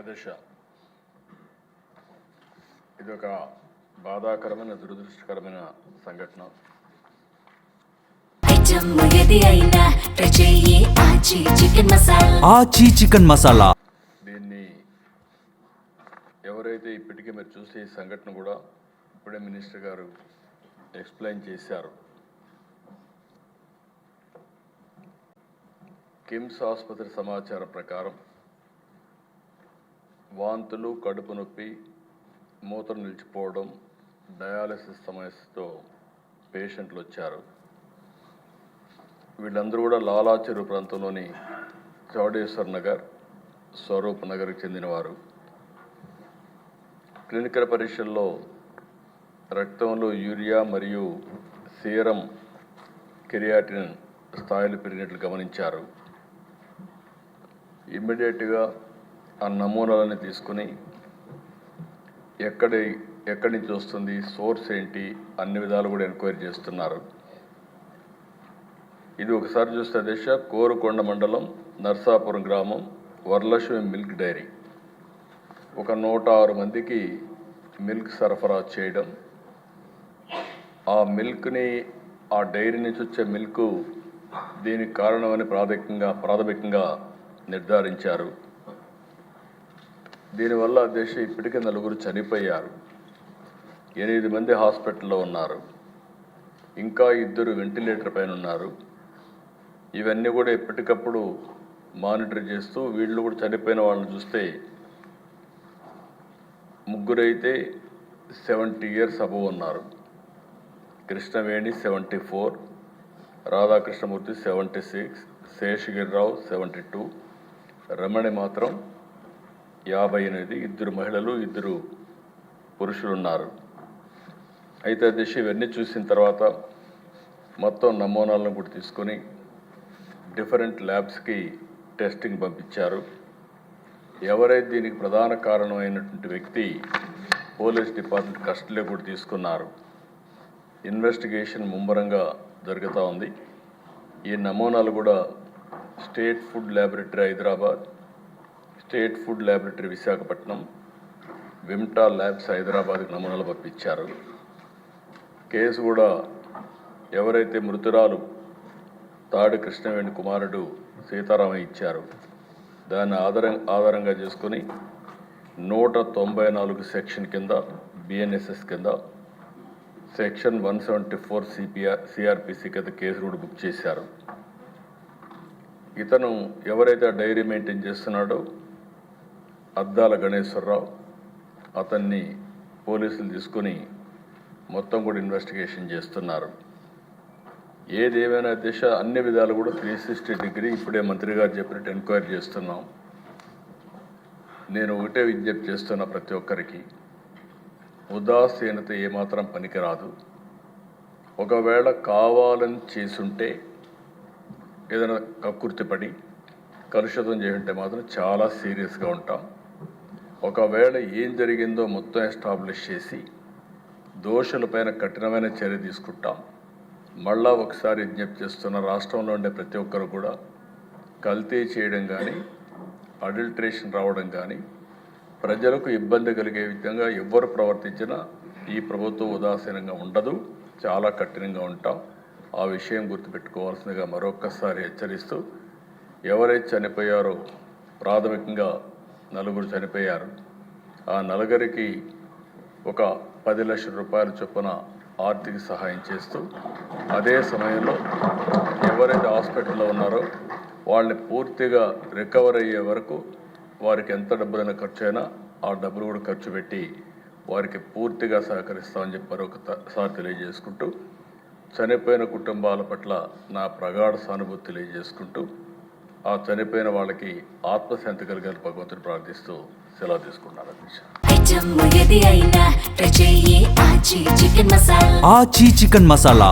అధ్యక్ష, ఇది ఒక బాధాకరమైన దురదృష్టకరమైన సంఘటన. ఆచి చికెన్ మసాలా దీన్ని ఎవరైతే ఇప్పటికే మీరు చూసే ఈ సంఘటన కూడా ఇప్పుడే మినిస్టర్ గారు ఎక్స్ప్లెయిన్ చేశారు. కిమ్స్ ఆసుపత్రి సమాచారం ప్రకారం వాంతులు, కడుపు నొప్పి, మూత్రం నిలిచిపోవడం, డయాలసిస్ సమస్యతో పేషెంట్లు వచ్చారు. వీళ్ళందరూ కూడా లాలా చెరువు ప్రాంతంలోని చౌడేశ్వర్ నగర్, స్వరూప్ నగర్కి చెందినవారు. క్లినికల్ పరీక్షల్లో రక్తంలో యూరియా మరియు సీరం కెరియాటిన్ స్థాయిలు పెరిగినట్లు గమనించారు. ఇమ్మీడియట్గా ఆ నమూనాలని తీసుకుని ఎక్కడి నుంచి వస్తుంది, సోర్స్ ఏంటి, అన్ని విధాలు కూడా ఎంక్వైరీ చేస్తున్నారు. ఇది ఒకసారి చూస్తే దిశ కోరుకొండ మండలం నర్సాపురం గ్రామం వరలక్ష్మి మిల్క్ డైరీ ఒక 106 మందికి మిల్క్ సరఫరా చేయడం, ఆ మిల్క్ని ఆ డైరీ నుంచి వచ్చే మిల్క్ దీనికి కారణమని ప్రాథమికంగా నిర్ధారించారు. దీనివల్ల దేశ ఇప్పటికే 4 చనిపోయారు, 8 మంది హాస్పిటల్లో ఉన్నారు, ఇంకా 2 వెంటిలేటర్ పైన ఉన్నారు. ఇవన్నీ కూడా ఎప్పటికప్పుడు మానిటర్ చేస్తూ వీళ్ళు కూడా చనిపోయిన వాళ్ళని చూస్తే 3 అయితే 70 years అబవ్ ఉన్నారు. కృష్ణవేణి 74, రాధాకృష్ణమూర్తి 76, శేషగిరిరావు 72, రమణి మాత్రం 58, 2 మహిళలు 2 పురుషులు ఉన్నారు. అయితే దిశ ఇవన్నీ చూసిన తర్వాత మొత్తం నమూనాలను కూడా తీసుకొని డిఫరెంట్ ల్యాబ్స్కి టెస్టింగ్ పంపించారు. ఎవరైతే దీనికి ప్రధాన కారణమైనటువంటి వ్యక్తి పోలీస్ డిపార్ట్మెంట్ కస్టడీలో కూడా తీసుకున్నారు. ఇన్వెస్టిగేషన్ ముమ్మరంగా జరుగుతూ ఉంది. ఈ నమూనాలు కూడా state food laboratory Hyderabad, state food laboratory Visakhapatnam, Vimta labs హైదరాబాద్కి నమూనాలు పంపించారు. కేసు కూడా ఎవరైతే మృతురాలు తాడి కృష్ణవేణి కుమారుడు సీతారామయ్య ఇచ్చారు, దాన్ని ఆధారంగా చేసుకుని 194 సెక్షన్ కింద, బిఎన్ఎస్ఎస్ కింద, సెక్షన్ 174 సిఆర్పిసి కింద కేసు కూడా బుక్ చేశారు. ఇతను ఎవరైతే ఆ డైరీ మెయింటైన్ చేస్తున్నాడో అద్దాల గణేశ్వరరావు, అతన్ని పోలీసులు తీసుకుని మొత్తం కూడా ఇన్వెస్టిగేషన్ చేస్తున్నారు. ఏదేమైనా దిశ అన్ని విధాలు కూడా 360 డిగ్రీ ఇప్పుడే మంత్రి గారు చెప్పినట్టు ఎంక్వైరీ చేస్తున్నాం. నేను ఒకటే విజ్ఞప్తి చేస్తున్నా, ప్రతి ఒక్కరికి ఉదాసీనత ఏమాత్రం పనికిరాదు. ఒకవేళ కావాలని చేసుంటే, ఏదైనా కక్కుర్తిపడి కలుషితం చేస్తుంటే మాత్రం చాలా సీరియస్గా ఉంటాం. ఒకవేళ ఏం జరిగిందో మొత్తం ఎస్టాబ్లిష్ చేసి దోషులపైన కఠినమైన చర్య తీసుకుంటాం. మళ్ళా ఒకసారి విజ్ఞప్తి చేస్తున్న, రాష్ట్రంలో ఉండే ప్రతి ఒక్కరు కూడా కల్తీ చేయడం కానీ, అడల్ట్రేషన్ రావడం కానీ, ప్రజలకు ఇబ్బంది కలిగే విధంగా ఎవ్వరు ప్రవర్తించినా ఈ ప్రభుత్వం ఉదాసీనంగా ఉండదు, చాలా కఠినంగా ఉంటాం. ఆ విషయం గుర్తుపెట్టుకోవాల్సిందిగా మరొక్కసారి హెచ్చరిస్తూ, ఎవరైతే చనిపోయారో ప్రాథమికంగా 4 చనిపోయారు. ఆ 4కి ఒక 10 లక్షల రూపాయల చొప్పున ఆర్థిక సహాయం చేస్తూ, అదే సమయంలో ఎవరైతే హాస్పిటల్లో ఉన్నారో వాళ్ళని పూర్తిగా రికవర్ అయ్యే వరకు వారికి ఎంత డబ్బులైనా ఖర్చు అయినా ఆ డబ్బులు కూడా ఖర్చు పెట్టి వారికి పూర్తిగా సహకరిస్తామని చెప్పి మరొకసారి తెలియజేసుకుంటూ, చనిపోయిన కుటుంబాల పట్ల నా ప్రగాఢ సానుభూతి తెలియజేసుకుంటూ, ఆ చనిపోయిన వాళ్ళకి ఆత్మశాంతి కలిగారు భగవంతుని ప్రార్థిస్తూ సెలవు తీసుకున్నాను. ఆచి చికెన్ మసాలా.